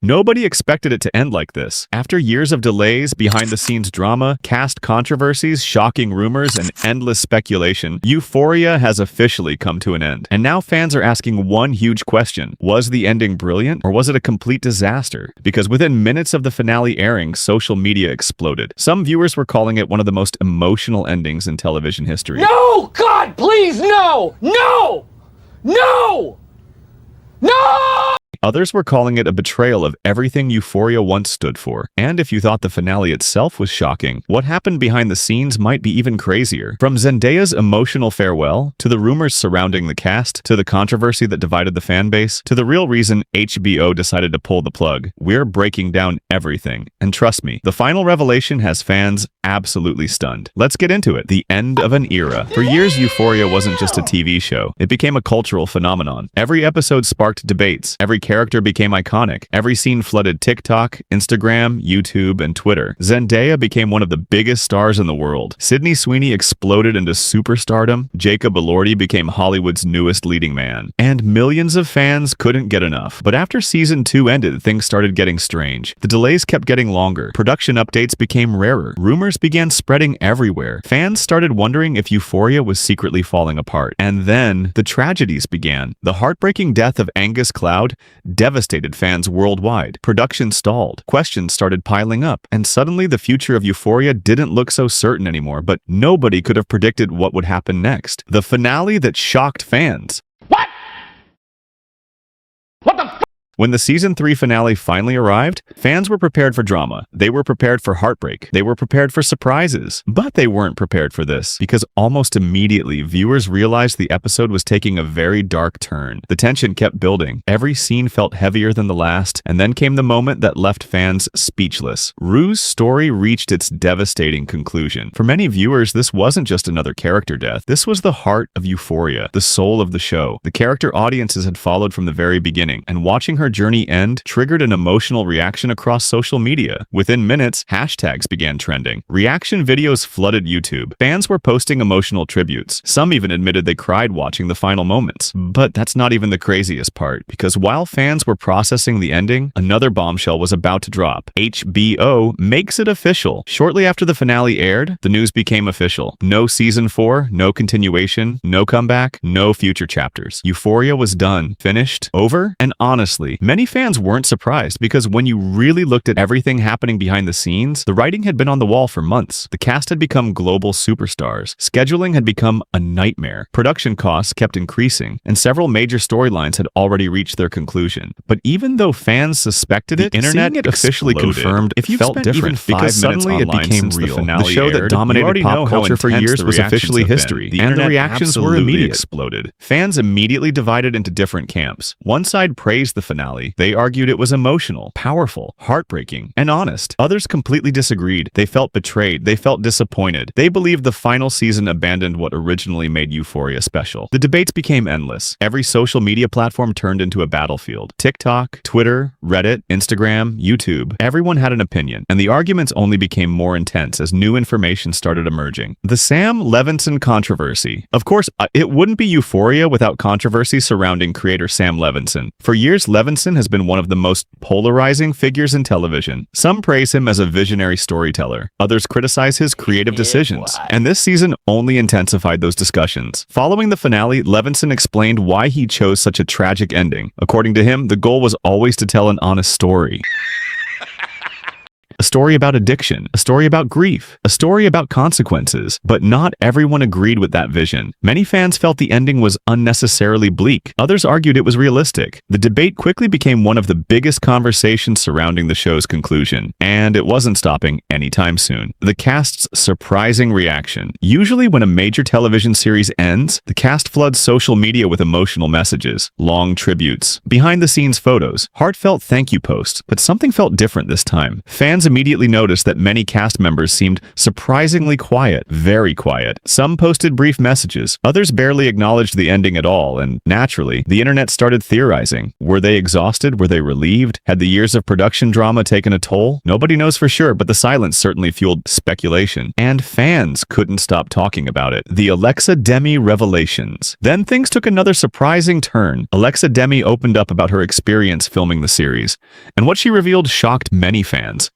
Nobody expected it to end like this. After years of delays, behind-the-scenes drama, cast controversies, shocking rumors, and endless speculation, Euphoria has officially come to an end. And now fans are asking one huge question. Was the ending brilliant, or was it a complete disaster? Because within minutes of the finale airing, social media exploded. Some viewers were calling it one of the most emotional endings in television history. No! God, please, no! No! No! No! Others were calling it a betrayal of everything Euphoria once stood for. And if you thought the finale itself was shocking, what happened behind the scenes might be even crazier. From Zendaya's emotional farewell, to the rumors surrounding the cast, to the controversy that divided the fanbase, to the real reason HBO decided to pull the plug, we're breaking down everything. And trust me, the final revelation has fans absolutely stunned. Let's get into it. The end of an era. For years, Euphoria wasn't just a TV show. It became a cultural phenomenon. Every episode sparked debates. Every character became iconic. Every scene flooded TikTok, Instagram, YouTube, and Twitter. Zendaya became one of the biggest stars in the world. Sydney Sweeney exploded into superstardom. Jacob Elordi became Hollywood's newest leading man. And millions of fans couldn't get enough. But after season 2 ended, things started getting strange. The delays kept getting longer. Production updates became rarer. Rumors began spreading everywhere. Fans started wondering if Euphoria was secretly falling apart. And then the tragedies began. The heartbreaking death of Angus Cloud devastated fans worldwide. Production stalled. Questions started piling up. And suddenly the future of Euphoria didn't look so certain anymore, but nobody could have predicted what would happen next. The finale that shocked fans. What? What the f? When the season 3 finale finally arrived, fans were prepared for drama. They were prepared for heartbreak. They were prepared for surprises. But they weren't prepared for this, because almost immediately, viewers realized the episode was taking a very dark turn. The tension kept building. Every scene felt heavier than the last, and then came the moment that left fans speechless. Rue's story reached its devastating conclusion. For many viewers, this wasn't just another character death. This was the heart of Euphoria, the soul of the show. The character audiences had followed from the very beginning, and watching her journey end triggered an emotional reaction across social media. Within minutes, hashtags began trending. Reaction videos flooded YouTube. Fans were posting emotional tributes. Some even admitted they cried watching the final moments. But that's not even the craziest part, because while fans were processing the ending, another bombshell was about to drop. HBO makes it official. Shortly after the finale aired, the news became official. No season 4, no continuation, no comeback, no future chapters. Euphoria was done, finished, over, and honestly, many fans weren't surprised, because when you really looked at everything happening behind the scenes, the writing had been on the wall for months. The cast had become global superstars. Scheduling had become a nightmare. Production costs kept increasing, and several major storylines had already reached their conclusion. But even though fans suspected it, the internet officially confirmed it felt different, because suddenly it became real. The show that dominated pop culture for years was officially history, and the reactions were immediate. Exploded. Fans immediately divided into different camps. One side praised the finale. They argued it was emotional, powerful, heartbreaking, and honest. Others completely disagreed. They felt betrayed. They felt disappointed. They believed the final season abandoned what originally made Euphoria special. The debates became endless. Every social media platform turned into a battlefield. TikTok, Twitter, Reddit, Instagram, YouTube. Everyone had an opinion, and the arguments only became more intense as new information started emerging. The Sam Levinson controversy. Of course, it wouldn't be Euphoria without controversy surrounding creator Sam Levinson. For years, Levinson has been one of the most polarizing figures in television. Some praise him as a visionary storyteller. Others criticize his creative decisions. And this season only intensified those discussions. Following the finale, Levinson explained why he chose such a tragic ending. According to him, the goal was always to tell an honest story. A story about addiction, a story about grief, a story about consequences. But not everyone agreed with that vision. Many fans felt the ending was unnecessarily bleak. Others argued it was realistic. The debate quickly became one of the biggest conversations surrounding the show's conclusion, and it wasn't stopping anytime soon. The cast's surprising reaction. Usually when a major television series ends, the cast floods social media with emotional messages, long tributes, behind-the-scenes photos, heartfelt thank you posts. But something felt different this time. Fans immediately noticed that many cast members seemed surprisingly quiet, very quiet. Some posted brief messages, others barely acknowledged the ending at all, and naturally, the internet started theorizing. Were they exhausted? Were they relieved? Had the years of production drama taken a toll? Nobody knows for sure, but the silence certainly fueled speculation, and fans couldn't stop talking about it. The Alexa Demi revelations. Then things took another surprising turn. Alexa Demi opened up about her experience filming the series, and what she revealed shocked many fans.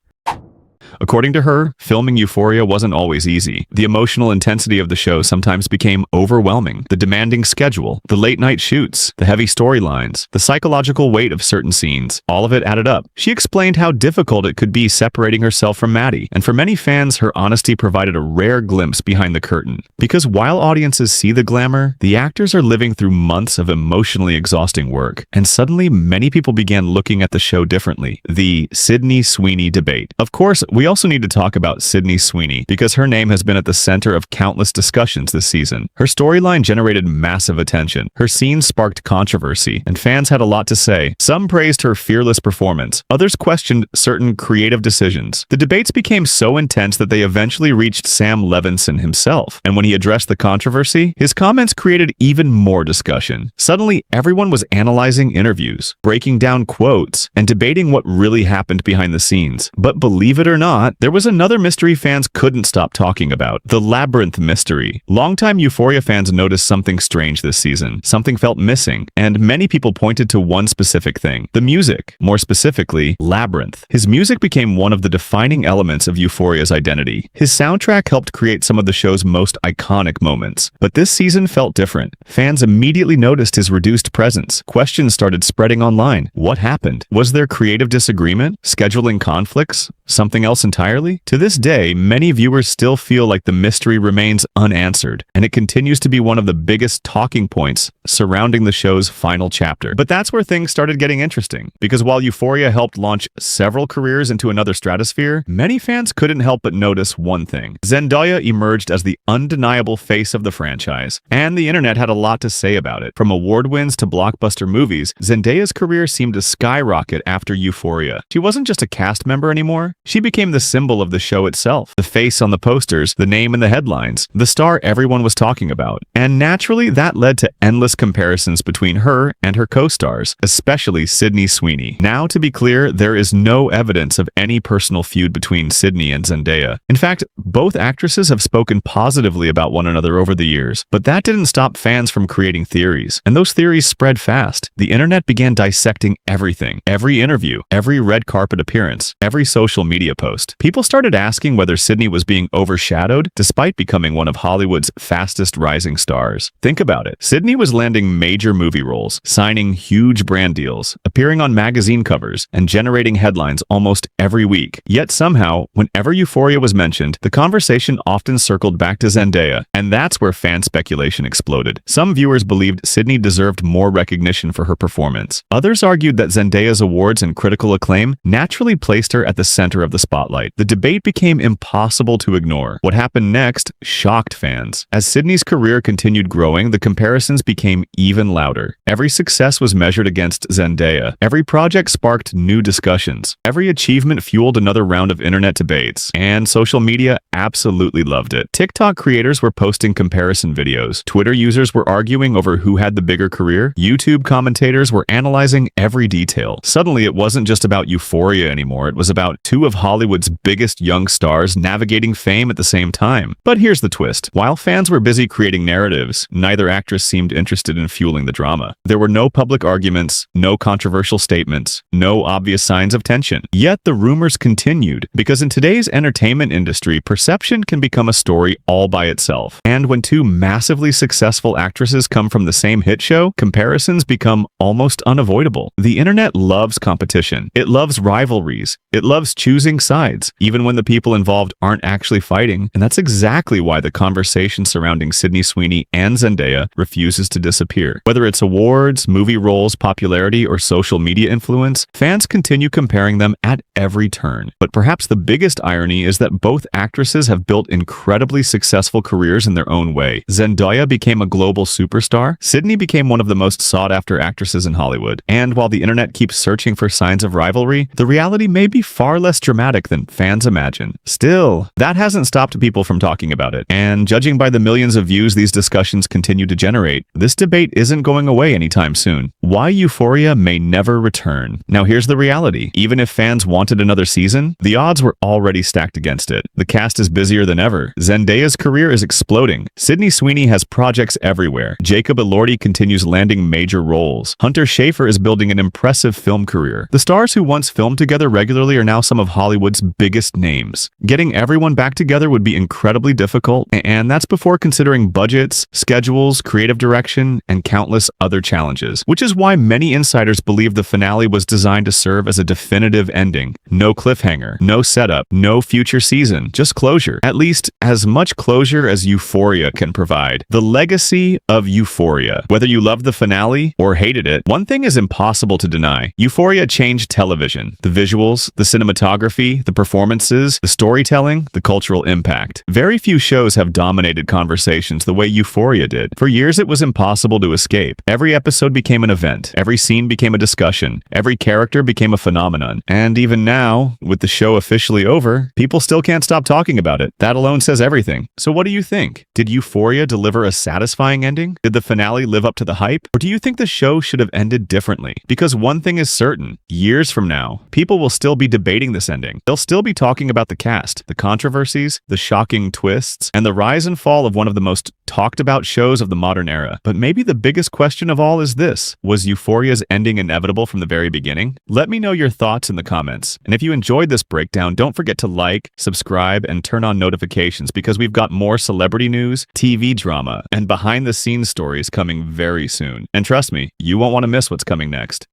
According to her, filming Euphoria wasn't always easy. The emotional intensity of the show sometimes became overwhelming. The demanding schedule, the late-night shoots, the heavy storylines, the psychological weight of certain scenes, all of it added up. She explained how difficult it could be separating herself from Maddie, and for many fans, her honesty provided a rare glimpse behind the curtain. Because while audiences see the glamour, the actors are living through months of emotionally exhausting work, and suddenly many people began looking at the show differently. The Sydney Sweeney debate. Of course, we also need to talk about Sydney Sweeney because her name has been at the center of countless discussions this season. Her storyline generated massive attention. Her scenes sparked controversy, and fans had a lot to say. Some praised her fearless performance. Others questioned certain creative decisions. The debates became so intense that they eventually reached Sam Levinson himself, and when he addressed the controversy, his comments created even more discussion. Suddenly, everyone was analyzing interviews, breaking down quotes, and debating what really happened behind the scenes. But believe it or not, there was another mystery fans couldn't stop talking about: the Labyrinth mystery. Longtime Euphoria fans noticed something strange this season. Something felt missing, and many people pointed to one specific thing: the music. More specifically, Labyrinth. His music became one of the defining elements of Euphoria's identity. His soundtrack helped create some of the show's most iconic moments. But this season felt different. Fans immediately noticed his reduced presence. Questions started spreading online. What happened? Was there creative disagreement? Scheduling conflicts? Something else entirely? To this day, many viewers still feel like the mystery remains unanswered, and it continues to be one of the biggest talking points surrounding the show's final chapter. But that's where things started getting interesting, because while Euphoria helped launch several careers into another stratosphere, many fans couldn't help but notice one thing: Zendaya emerged as the undeniable face of the franchise, and the internet had a lot to say about it. From award wins to blockbuster movies, Zendaya's career seemed to skyrocket after Euphoria. She wasn't just a cast member anymore. She became the symbol of the show itself, the face on the posters, the name in the headlines, the star everyone was talking about. And naturally, that led to endless comparisons between her and her co-stars, especially Sydney Sweeney. Now, to be clear, there is no evidence of any personal feud between Sydney and Zendaya. In fact, both actresses have spoken positively about one another over the years, but that didn't stop fans from creating theories, and those theories spread fast. The internet began dissecting everything: every interview, every red carpet appearance, every social media post. People started asking whether Sydney was being overshadowed despite becoming one of Hollywood's fastest rising stars. Think about it. Sydney was landing major movie roles, signing huge brand deals, appearing on magazine covers, and generating headlines almost every week. Yet somehow, whenever Euphoria was mentioned, the conversation often circled back to Zendaya, and that's where fan speculation exploded. Some viewers believed Sydney deserved more recognition for her performance. Others argued that Zendaya's awards and critical acclaim naturally placed her at the center of the spotlight. The debate became impossible to ignore. What happened next shocked fans. As Sydney's career continued growing, the comparisons became even louder. Every success was measured against Zendaya. Every project sparked new discussions. Every achievement fueled another round of internet debates, and social media absolutely loved it. TikTok creators were posting comparison videos. Twitter users were arguing over who had the bigger career. YouTube commentators were analyzing every detail. Suddenly, it wasn't just about Euphoria anymore. It was about two of Hollywood's biggest young stars navigating fame at the same time. But here's the twist. While fans were busy creating narratives, neither actress seemed interested in fueling the drama. There were no public arguments, no controversial statements, no obvious signs of tension. Yet the rumors continued, because in today's entertainment industry, perception can become a story all by itself. And when two massively successful actresses come from the same hit show, comparisons become almost unavoidable. The internet loves competition. It loves rivalries. It loves choosing sides, even when the people involved aren't actually fighting. And that's exactly why the conversation surrounding Sydney Sweeney and Zendaya refuses to disappear. Whether it's awards, movie roles, popularity, or social media influence, fans continue comparing them at every turn. But perhaps the biggest irony is that both actresses have built incredibly successful careers in their own way. Zendaya became a global superstar. Sydney became one of the most sought-after actresses in Hollywood. And while the internet keeps searching for signs of rivalry, the reality may be far less dramatic than than fans imagine. Still, that hasn't stopped people from talking about it. And judging by the millions of views these discussions continue to generate, this debate isn't going away anytime soon. Why Euphoria may never return. Now here's the reality. Even if fans wanted another season, the odds were already stacked against it. The cast is busier than ever. Zendaya's career is exploding. Sydney Sweeney has projects everywhere. Jacob Elordi continues landing major roles. Hunter Schafer is building an impressive film career. The stars who once filmed together regularly are now some of Hollywood's biggest names. Getting everyone back together would be incredibly difficult, and that's before considering budgets, schedules, creative direction, and countless other challenges, which is why many insiders believe the finale was designed to serve as a definitive ending. No cliffhanger, no setup, no future season, just closure. At least as much closure as Euphoria can provide. The legacy of Euphoria. Whether you loved the finale or hated it, one thing is impossible to deny. Euphoria changed television. The visuals, the cinematography, the performances, the storytelling, the cultural impact. Very few shows have dominated conversations the way Euphoria did. For years, it was impossible to escape. Every episode became an event. Every scene became a discussion. Every character became a phenomenon. And even now, with the show officially over, people still can't stop talking about it. That alone says everything. So what do you think? Did Euphoria deliver a satisfying ending? Did the finale live up to the hype? Or do you think the show should have ended differently? Because one thing is certain, years from now, people will still be debating this ending. They'll still be talking about the cast, the controversies, the shocking twists, and the rise and fall of one of the most talked about shows of the modern era. But maybe the biggest question of all is this: was Euphoria's ending inevitable from the very beginning? Let me know your thoughts in the comments. And if you enjoyed this breakdown, don't forget to like, subscribe, and turn on notifications because we've got more celebrity news, TV drama, and behind-the-scenes stories coming very soon. And trust me, you won't want to miss what's coming next.